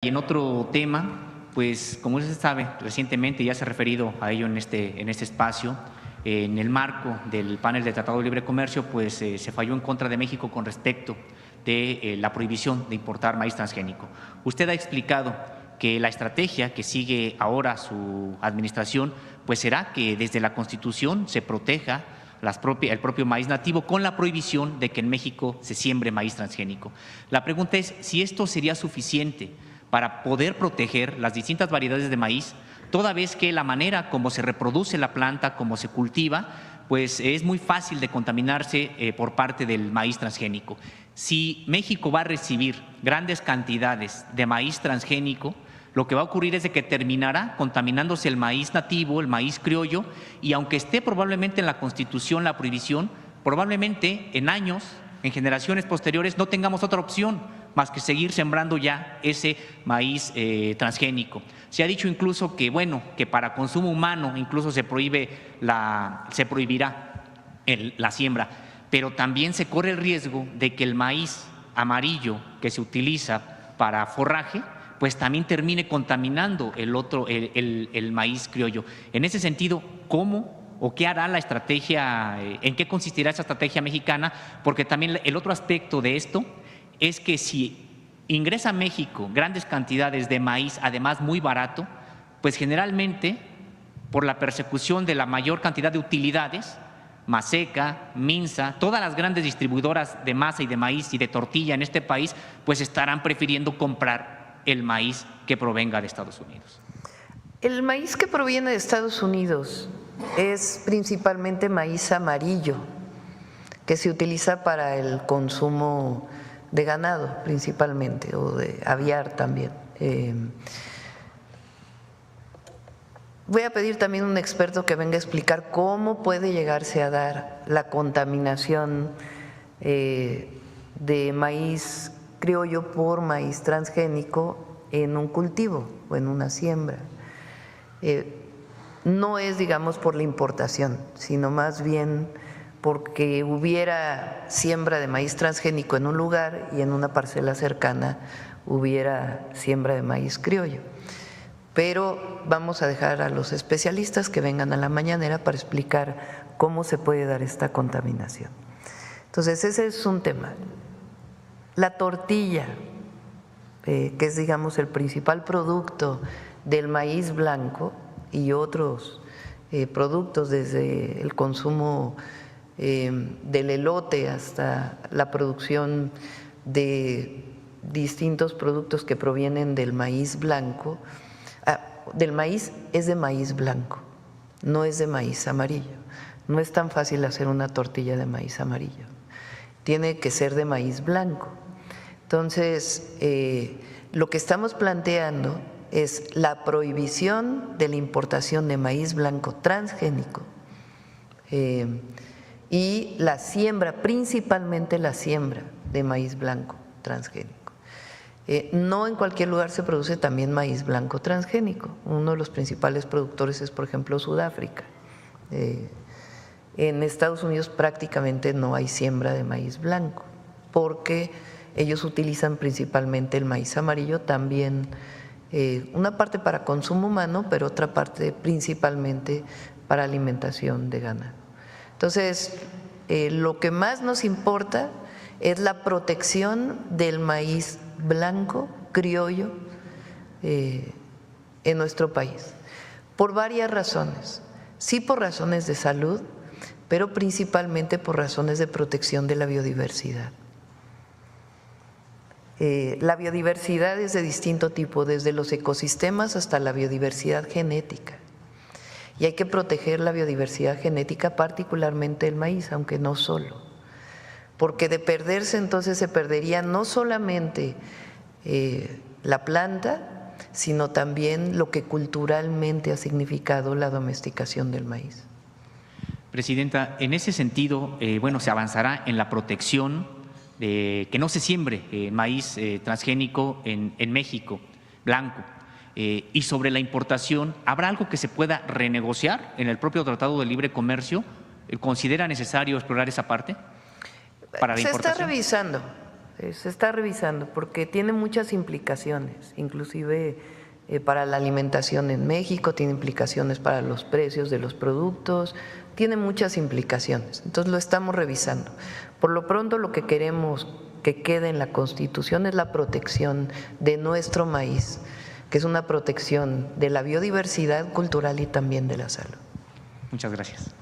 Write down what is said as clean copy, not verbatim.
Y en otro tema, pues como usted sabe, recientemente ya se ha referido a ello en este espacio, en el marco del panel de Tratado de Libre Comercio, pues se falló en contra de México con respecto de la prohibición de importar maíz transgénico. Usted ha explicado que la estrategia que sigue ahora su administración, pues será que desde la Constitución se proteja el propio maíz nativo con la prohibición de que en México se siembre maíz transgénico. La pregunta es si esto sería suficiente para poder proteger las distintas variedades de maíz, toda vez que la manera como se reproduce la planta, como se cultiva, pues es muy fácil de contaminarse por parte del maíz transgénico. Si México va a recibir grandes cantidades de maíz transgénico, lo que va a ocurrir es de que terminará contaminándose el maíz nativo, el maíz criollo, y aunque esté probablemente en la Constitución la prohibición, probablemente en años, en generaciones posteriores, no tengamos otra opción más que seguir sembrando ya ese maíz transgénico. Se ha dicho incluso que, bueno, que para consumo humano incluso se prohibirá la siembra, pero también se corre el riesgo de que el maíz amarillo que se utiliza para forraje, pues también termine contaminando el maíz criollo. En ese sentido, ¿cómo o qué hará la estrategia, en qué consistirá esa estrategia mexicana? Porque también el otro aspecto de esto es que si ingresa a México grandes cantidades de maíz, además muy barato, pues generalmente por la persecución de la mayor cantidad de utilidades, Maseca, Minsa, todas las grandes distribuidoras de masa y de maíz y de tortilla en este país, pues estarán prefiriendo comprar el maíz que provenga de Estados Unidos. El maíz que proviene de Estados Unidos es principalmente maíz amarillo, que se utiliza para el consumo de ganado principalmente, o de aviar también. Voy a pedir también a un experto que venga a explicar cómo puede llegarse a dar la contaminación de maíz criollo por maíz transgénico en un cultivo o en una siembra. No es, digamos, por la importación, sino más bien porque hubiera siembra de maíz transgénico en un lugar y en una parcela cercana hubiera siembra de maíz criollo. Pero vamos a dejar a los especialistas que vengan a la mañanera para explicar cómo se puede dar esta contaminación. Entonces, ese es un tema. La tortilla, que es, digamos, el principal producto del maíz blanco y otros productos, desde el consumo del elote hasta la producción de distintos productos que provienen del maíz blanco. Del maíz es de maíz blanco, no es de maíz amarillo. No es tan fácil hacer una tortilla de maíz amarillo, tiene que ser de maíz blanco. Entonces, lo que estamos planteando es la prohibición de la importación de maíz blanco transgénico y la siembra, principalmente la siembra de maíz blanco transgénico. No en cualquier lugar se produce también maíz blanco transgénico. Uno de los principales productores es, por ejemplo, Sudáfrica. En Estados Unidos prácticamente no hay siembra de maíz blanco porque ellos utilizan principalmente el maíz amarillo, también una parte para consumo humano, pero otra parte principalmente para alimentación de ganado. Entonces, lo que más nos importa es la protección del maíz blanco, criollo, en nuestro país, por varias razones. Sí, por razones de salud, pero principalmente por razones de protección de la biodiversidad. La biodiversidad es de distinto tipo, desde los ecosistemas hasta la biodiversidad genética. Y hay que proteger la biodiversidad genética, particularmente el maíz, aunque no solo. Porque de perderse entonces se perdería no solamente la planta, sino también lo que culturalmente ha significado la domesticación del maíz. Presidenta, en ese sentido, bueno, se avanzará en la protección de que no se siembre maíz transgénico en México, blanco. Y sobre la importación, ¿habrá algo que se pueda renegociar en el propio Tratado de Libre Comercio? ¿Considera necesario explorar esa parte para la importación? Se está revisando. Se está revisando porque tiene muchas implicaciones, inclusive para la alimentación en México, tiene implicaciones para los precios de los productos, tiene muchas implicaciones. Entonces lo estamos revisando. Por lo pronto lo que queremos que quede en la Constitución es la protección de nuestro maíz, que es una protección de la biodiversidad cultural y también de la salud. Muchas gracias.